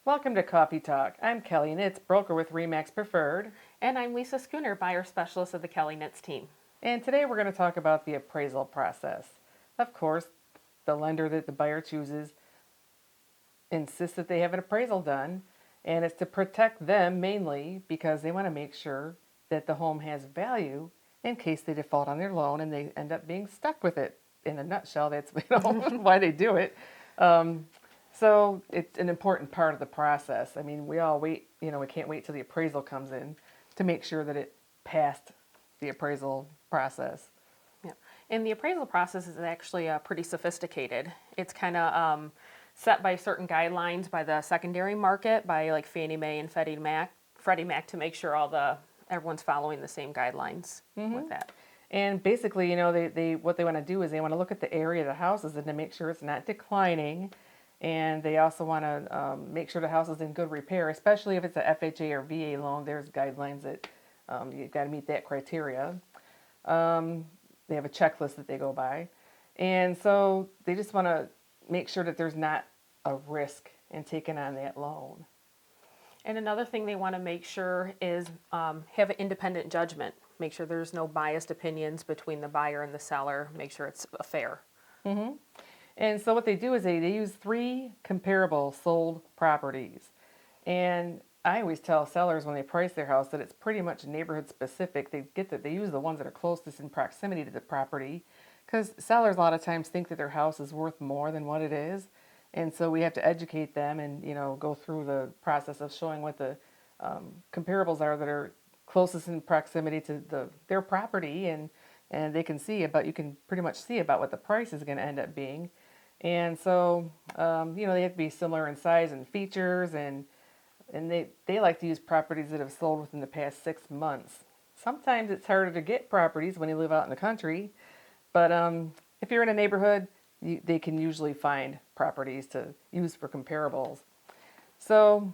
Welcome to Coffee Talk. I'm Kelley Knitz, broker with RE/MAX Preferred. And I'm Lisa Schooner, buyer specialist of the Kelley Knitz Team. And today we're going to talk about the appraisal process. Of course, the lender that the buyer chooses insists that they have an appraisal done, and it's to protect them mainly because they want to make sure that the home has value in case they default on their loan and they end up being stuck with it. In a nutshell, that's why they do it. So it's an important part of the process. I mean, we all wait, we can't wait till the appraisal comes in to make sure that it passed the appraisal process. Yeah. And the appraisal process is actually pretty sophisticated. It's kind of set by certain guidelines by the secondary market, by like Fannie Mae and Freddie Mac to make sure everyone's following the same guidelines with that. And basically, they what they want to do is they want to look at the area of the houses and to make sure it's not declining. And they also want to make sure the house is in good repair, especially if it's a FHA or VA loan. There's guidelines that you've got to meet that criteria. They have a checklist that they go by. And so they just want to make sure that there's not a risk in taking on that loan. And another thing they want to make sure is have an independent judgment. Make sure there's no biased opinions between the buyer and the seller. Make sure it's fair. Mm-hmm. And so what they do is they use 3 comparable sold properties. And I always tell sellers when they price their house that it's pretty much neighborhood specific. They use the ones that are closest in proximity to the property, because sellers a lot of times think that their house is worth more than what it is. And so we have to educate them and go through the process of showing what the comparables are that are closest in proximity to their property, and they can see about, you can pretty much see about what the price is going to end up being. And so, they have to be similar in size and features, and they like to use properties that have sold within the past 6 months. Sometimes it's harder to get properties when you live out in the country, but if you're in a neighborhood, they can usually find properties to use for comparables. So,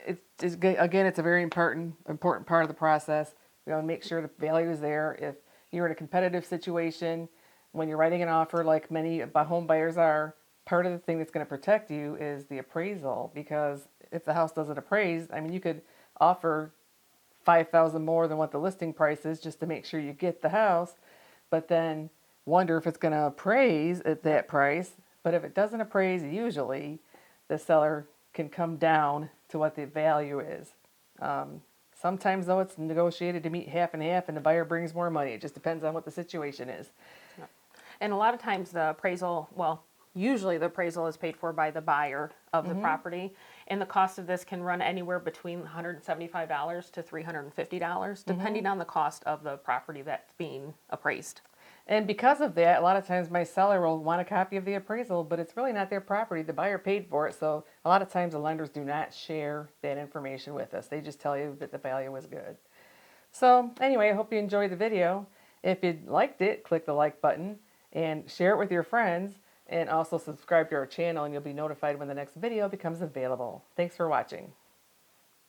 it's a very important part of the process. Make sure the value is there. If you're in a competitive situation, when you're writing an offer, like many home buyers are, part of the thing that's going to protect you is the appraisal. Because if the house doesn't appraise, I mean, you could offer $5,000 more than what the listing price is just to make sure you get the house, but then wonder if it's going to appraise at that price. But if it doesn't appraise, usually the seller can come down to what the value is. Sometimes, though, it's negotiated to meet half and half, and the buyer brings more money. It just depends on what the situation is. And a lot of times usually the appraisal is paid for by the buyer of the property. And the cost of this can run anywhere between $175 to $350, depending on the cost of the property that's being appraised. And because of that, a lot of times my seller will want a copy of the appraisal, but it's really not their property. The buyer paid for it. So a lot of times the lenders do not share that information with us. They just tell you that the value was good. So anyway, I hope you enjoyed the video. If you liked it, click the like button and share it with your friends, and also subscribe to our channel, and you'll be notified when the next video becomes available. Thanks for watching.